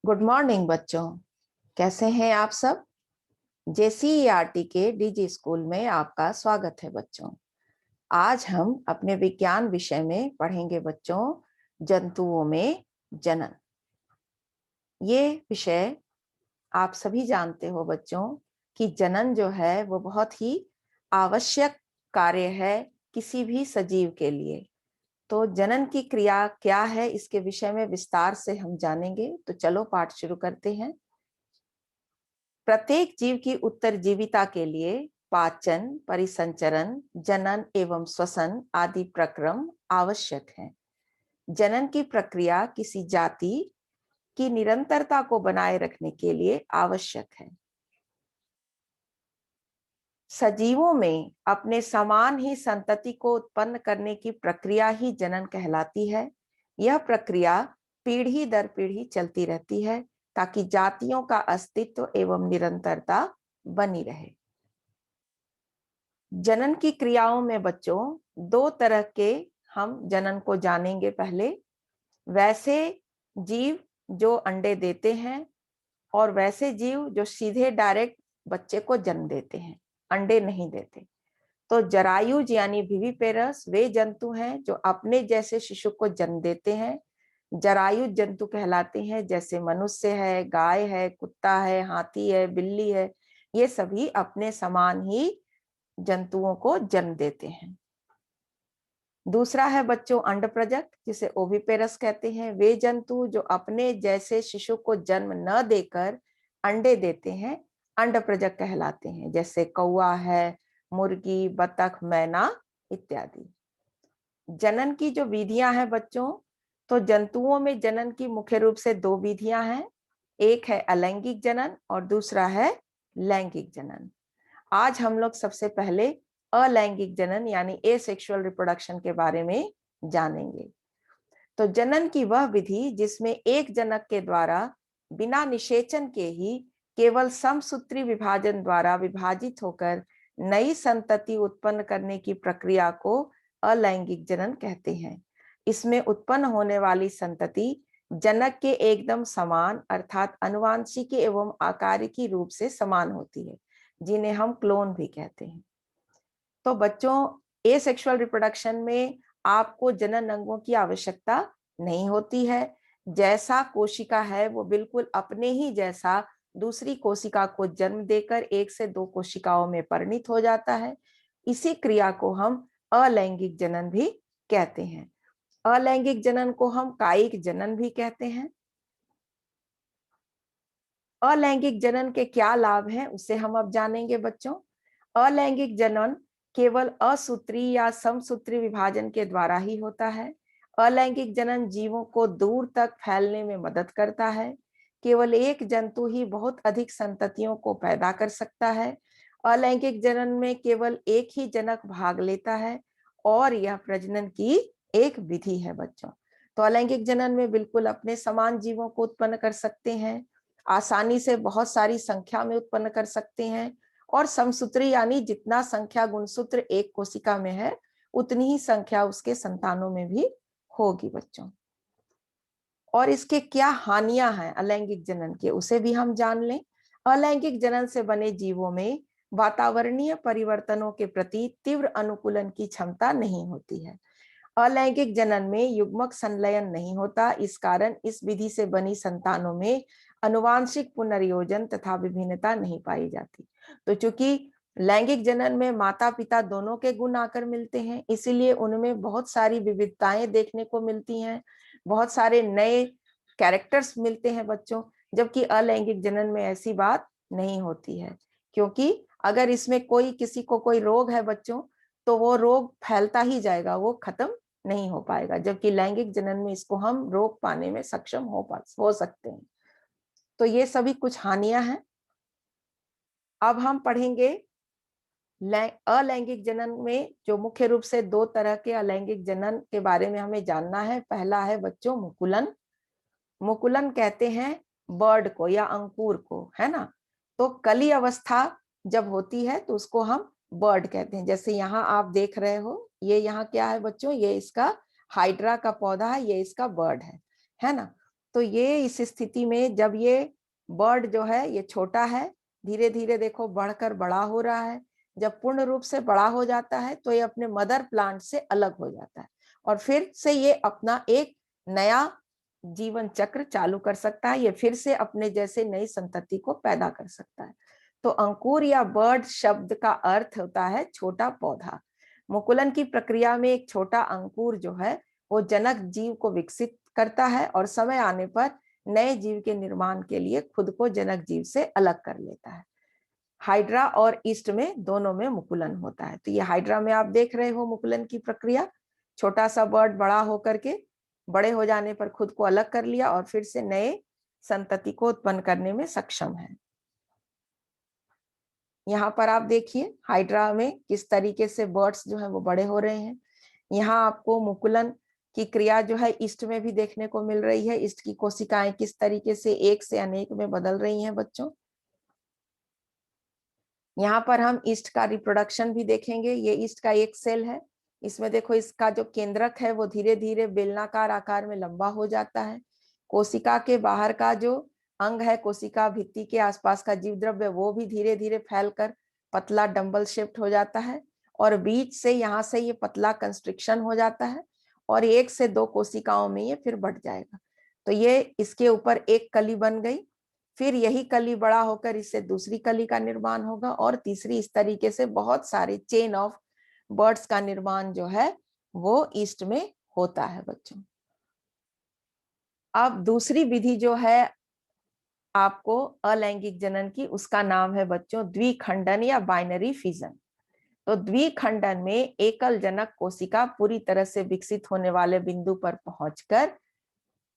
Good morning बच्चों। कैसे हैं आप सब। जेसीईआरटी के डीजी स्कूल में आपका स्वागत है बच्चों। आज हम अपने विज्ञान विषय में पढ़ेंगे बच्चों जंतुओं में जनन। ये विषय आप सभी जानते हो बच्चों कि जनन जो है वो बहुत ही आवश्यक कार्य है किसी भी सजीव के लिए। तो जनन की क्रिया क्या है इसके विषय में विस्तार से हम जानेंगे। तो चलो पाठ शुरू करते हैं। प्रत्येक जीव की उत्तरजीविता के लिए पाचन, परिसंचरण, जनन एवं श्वसन आदि प्रक्रम आवश्यक है। जनन की प्रक्रिया किसी जाति की निरंतरता को बनाए रखने के लिए आवश्यक है। सजीवों में अपने समान ही संतति को उत्पन्न करने की प्रक्रिया ही जनन कहलाती है। यह प्रक्रिया पीढ़ी दर पीढ़ी चलती रहती है ताकि जातियों का अस्तित्व एवं निरंतरता बनी रहे। जनन की क्रियाओं में बच्चों दो तरह के हम जनन को जानेंगे। पहले वैसे जीव जो अंडे देते हैं और वैसे जीव जो सीधे डायरेक्ट बच्चे को जन्म देते हैं, अंडे नहीं देते। तो जरायुज यानी विविपेरस वे जंतु हैं जो अपने जैसे शिशु को जन्म देते हैं। जरायुज जंतु कहलाते हैं, जैसे मनुष्य है, गाय है, कुत्ता है, हाथी है, बिल्ली है। ये सभी अपने समान ही जंतुओं को जन्म देते हैं। दूसरा है बच्चों अंडप्रजक, जिसे ओविपेरस कहते हैं। वे जंतु जो अपने जैसे शिशु को जन्म न देकर अंडे देते हैं अंडप्रजक कहलाते हैं, जैसे कौवा है, मुर्गी, बतख, मैना इत्यादि। जनन की जो विधियां हैं बच्चों, तो जंतुओं में जनन की मुख्य रूप से दो विधियां हैं। एक है अलैंगिक जनन और दूसरा है लैंगिक जनन। आज हम लोग सबसे पहले अलैंगिक जनन यानी एसेक्सुअल रिप्रोडक्शन के बारे में जानेंगे। तो जनन की वह विधि जिसमें एक जनक के द्वारा बिना निषेचन के ही केवल समसूत्री विभाजन द्वारा विभाजित होकर नई संतति उत्पन्न करने की प्रक्रिया को अलैंगिक जनन कहते हैं। इसमें उत्पन्न होने वाली संतति जनक के एकदम समान अर्थात आनुवांशिकी एवं आकारिकी रूप से समान होती है, जिन्हें हम क्लोन भी कहते हैं। तो बच्चों एसेक्सुअल रिप्रोडक्शन में आपको जनन अंगों की आवश्यकता नहीं होती है। जैसा कोशिका है वो बिल्कुल अपने ही जैसा दूसरी कोशिका को जन्म देकर एक से दो कोशिकाओं में परिणित हो जाता है। इसी क्रिया को हम अलैंगिक जनन भी कहते हैं। अलैंगिक जनन को हम कायिक जनन भी कहते हैं। अलैंगिक जनन के क्या लाभ हैं उसे हम अब जानेंगे बच्चों। अलैंगिक जनन केवल असूत्री या समसूत्री विभाजन के द्वारा ही होता है। अलैंगिक जनन जीवों को दूर तक फैलने में मदद करता है। केवल एक जंतु ही बहुत अधिक संततियों को पैदा कर सकता है। अलैंगिक जनन में केवल एक ही जनक भाग लेता है और यह प्रजनन की एक विधि है बच्चों। तो अलैंगिक जनन में बिल्कुल अपने समान जीवों को उत्पन्न कर सकते हैं, आसानी से बहुत सारी संख्या में उत्पन्न कर सकते हैं, और समसूत्री यानी जितना संख्या गुणसूत्र एक कोशिका में है उतनी ही संख्या उसके संतानों में भी होगी बच्चों। और इसके क्या हानियां हैं अलैंगिक जनन के उसे भी हम जान लें। अलैंगिक जनन से बने जीवों में वातावरणीय परिवर्तनों के प्रति तीव्र अनुकूलन की क्षमता नहीं होती है। अलैंगिक जनन में युग्मक संलयन नहीं होता, इस कारण इस विधि से बनी संतानों में अनुवांशिक पुनर्योजन तथा विभिन्नता नहीं पाई जाती। तो चूंकि लैंगिक जनन में माता पिता दोनों के गुण आकर मिलते हैं, इसीलिए उनमें बहुत सारी विविधताएं देखने को मिलती हैं, बहुत सारे नए कैरेक्टर्स मिलते हैं बच्चों। जबकि अलैंगिक जनन में ऐसी बात नहीं होती है, क्योंकि अगर इसमें कोई किसी को कोई रोग है बच्चों तो वो रोग फैलता ही जाएगा, वो खत्म नहीं हो पाएगा। जबकि लैंगिक जनन में इसको हम रोक पाने में सक्षम हो सकते हैं। तो ये सभी कुछ हानियां हैं। अब हम पढ़ेंगे अलैंगिक जनन में जो मुख्य रूप से दो तरह के अलैंगिक जनन के बारे में हमें जानना है। पहला है बच्चों मुकुलन। मुकुलन कहते हैं बर्ड को या अंकुर को, है ना। तो कली अवस्था जब होती है तो उसको हम बर्ड कहते हैं। जैसे यहाँ आप देख रहे हो, ये यहाँ क्या है बच्चों, ये इसका हाइड्रा का पौधा है, ये इसका बर्ड है ना। तो ये इस स्थिति में जब ये बर्ड जो है ये छोटा है, धीरे धीरे देखो बढ़कर बड़ा हो रहा है। जब पूर्ण रूप से बड़ा हो जाता है तो ये अपने मदर प्लांट से अलग हो जाता है और फिर से ये अपना एक नया जीवन चक्र चालू कर सकता है। ये फिर से अपने जैसे नई संतति को पैदा कर सकता है। तो अंकुर या बर्ड शब्द का अर्थ होता है छोटा पौधा। मुकुलन की प्रक्रिया में एक छोटा अंकुर जो है वो जनक जीव को विकसित करता है और समय आने पर नए जीव के निर्माण के लिए खुद को जनक जीव से अलग कर लेता है। हाइड्रा और ईस्ट में दोनों में मुकुलन होता है। तो ये हाइड्रा में आप देख रहे हो मुकुलन की प्रक्रिया, छोटा सा बर्ड बड़ा होकर के बड़े हो जाने पर खुद को अलग कर लिया और फिर से नए संतति को उत्पन्न करने में सक्षम है। यहाँ पर आप देखिए हाइड्रा में किस तरीके से बर्ड्स जो है वो बड़े हो रहे हैं। यहाँ आपको मुकुलन की क्रिया जो है ईस्ट में भी देखने को मिल रही है। ईस्ट की कोशिकाएं किस तरीके से एक से अनेक में बदल रही हैं बच्चों। यहाँ पर हम ईस्ट का रिप्रोडक्शन भी देखेंगे। ये ईस्ट का एक सेल है। इसमें देखो इसका जो केंद्रक है वो धीरे धीरे बेलनाकार आकार में लंबा हो जाता है। कोशिका के बाहर का जो अंग है, कोशिका भित्ति के आसपास का जीव द्रव्य, वो भी धीरे धीरे फैलकर पतला डंबल शेप्ड हो जाता है और बीच से यहाँ से ये पतला कंस्ट्रिक्शन हो जाता है और 1 से 2 कोशिकाओं में ये फिर बढ़ जाएगा। तो ये इसके ऊपर एक कली बन गई, फिर यही कली बड़ा होकर इससे दूसरी कली का निर्माण होगा और तीसरी। इस तरीके से बहुत सारे चेन ऑफ बर्ड्स का निर्माण जो है वो ईस्ट में होता है बच्चों। अब दूसरी विधि जो है आपको अलैंगिक जनन की, उसका नाम है बच्चों द्विखंडन या बाइनरी फिजन। तो द्विखंडन में एकल जनक कोशिका पूरी तरह से विकसित होने वाले बिंदु पर पहुंचकर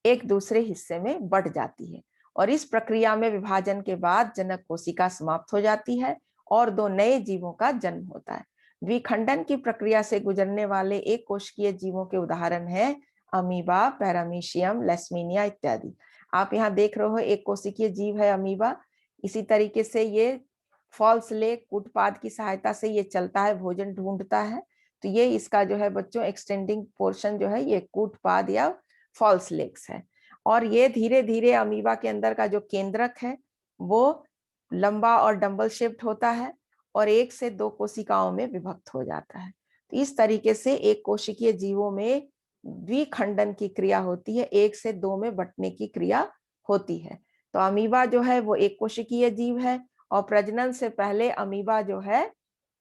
एक दूसरे हिस्से में बढ़ जाती है और इस प्रक्रिया में विभाजन के बाद जनक कोशिका समाप्त हो जाती है और 2 नए जीवों का जन्म होता है। द्विखंडन की प्रक्रिया से गुजरने वाले एक कोशिकीय जीवों के उदाहरण है अमीबा, पैरामीशियम, लेस्मीनिया इत्यादि। आप यहाँ देख रहे हो एक कोशिकीय जीव है अमीबा। इसी तरीके से ये फॉल्स लेग कूटपाद की सहायता से ये चलता है, भोजन ढूंढता है। तो ये इसका जो है बच्चों एक्सटेंडिंग पोर्शन जो है ये कूटपाद या फॉल्स लेग्स है। और ये धीरे धीरे अमीबा के अंदर का जो केंद्रक है वो लंबा और डंबल शेप्ड होता है और 1 से 2 कोशिकाओं में विभक्त हो जाता है। तो इस तरीके से एक कोशिकीय जीवों में द्विखंडन की क्रिया होती है, 1 से 2 में बंटने की क्रिया होती है। तो अमीबा जो है वो एक कोशिकीय जीव है और प्रजनन से पहले अमीबा जो है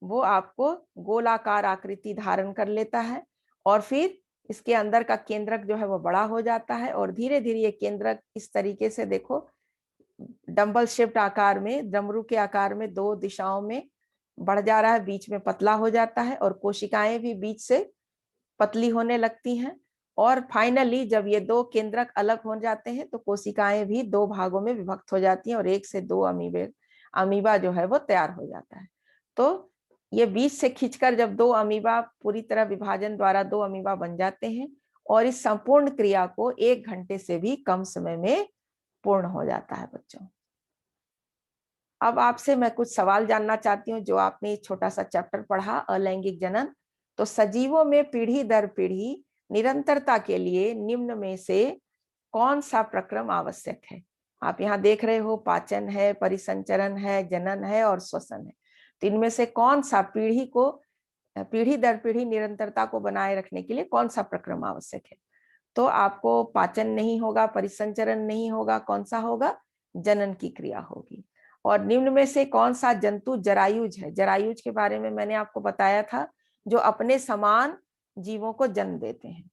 वो आपको गोलाकार आकृति धारण कर लेता है और फिर इसके अंदर का केंद्रक जो है वो बड़ा हो जाता है और धीरे धीरे ये केंद्रक इस तरीके से देखो डंबल शेप्ड आकार में, डमरू के आकार में 2 दिशाओं में बढ़ जा रहा है, बीच में पतला हो जाता है और कोशिकाएं भी बीच से पतली होने लगती हैं और फाइनली जब ये 2 केंद्रक अलग हो जाते हैं तो कोशिकाएं भी 2 भागों में विभक्त हो जाती हैं और 1 से 2 अमीबा जो है वो तैयार हो जाता है। तो ये बीच से खींचकर जब 2 अमीबा पूरी तरह विभाजन द्वारा 2 अमीबा बन जाते हैं और इस संपूर्ण क्रिया को 1 घंटे से भी कम समय में पूर्ण हो जाता है बच्चों। अब आपसे मैं कुछ सवाल जानना चाहती हूँ जो आपने छोटा सा चैप्टर पढ़ा अलैंगिक जनन। तो सजीवों में पीढ़ी दर पीढ़ी निरंतरता के लिए निम्न में से कौन सा प्रक्रम आवश्यक है? आप यहाँ देख रहे हो पाचन है, परिसंचरण है, जनन है और श्वसन है। तो इनमें से कौन सा पीढ़ी दर पीढ़ी निरंतरता को बनाए रखने के लिए कौन सा प्रक्रम आवश्यक है? तो आपको पाचन नहीं होगा, परिसंचरण नहीं होगा, कौन सा होगा? जनन की क्रिया होगी। और निम्न में से कौन सा जंतु जरायुज है? जरायुज के बारे में मैंने आपको बताया था, जो अपने समान जीवों को जन्म देते हैं।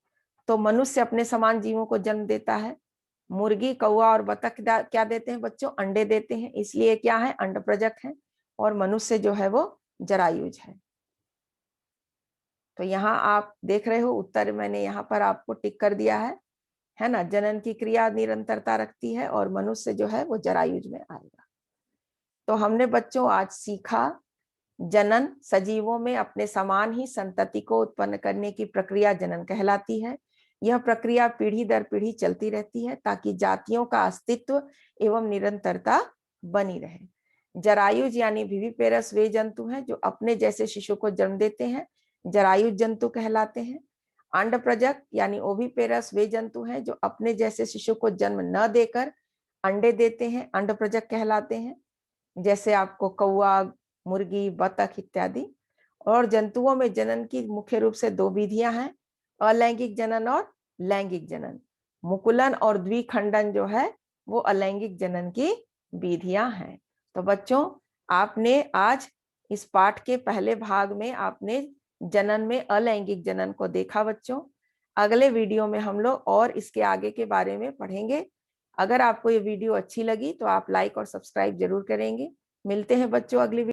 तो मनुष्य अपने समान जीवों को जन्म देता है, मुर्गी, कौवा और बतख क्या देते हैं बच्चों? अंडे देते हैं, इसलिए क्या है? अंडप्रजक है। और मनुष्य जो है वो जरायुज है। तो यहाँ आप देख रहे हो उत्तर मैंने यहाँ पर आपको टिक कर दिया है ना। जनन की क्रिया निरंतरता रखती है और मनुष्य जो है वो जरायुज में आएगा। तो हमने बच्चों आज सीखा जनन सजीवों में अपने समान ही संतति को उत्पन्न करने की प्रक्रिया जनन कहलाती है। यह प्रक्रिया पीढ़ी दर पीढ़ी चलती रहती है ताकि जातियों का अस्तित्व एवं निरंतरता बनी रहे। जरायुज यानी विविपेरस वे जंतु हैं जो अपने जैसे शिशु को जन्म देते हैं, जरायुज जंतु कहलाते हैं। अंडप्रजक यानी ओविपेरस वे जंतु हैं जो अपने जैसे शिशु को जन्म न देकर अंडे देते हैं, अंडप्रजक कहलाते हैं, जैसे आपको कौवा, मुर्गी, बतख इत्यादि। और जंतुओं में जनन की मुख्य रूप से दो विधियां हैं, अलैंगिक जनन और लैंगिक जनन। मुकुलन और द्विखंडन जो है वो अलैंगिक जनन की विधियां हैं। तो बच्चों, आपने आज इस पाठ के पहले भाग में आपने जनन में अलैंगिक जनन को देखा बच्चों। अगले वीडियो में हम लोग और इसके आगे के बारे में पढ़ेंगे। अगर आपको ये वीडियो अच्छी लगी तो आप लाइक और सब्सक्राइब जरूर करेंगे। मिलते हैं बच्चों अगली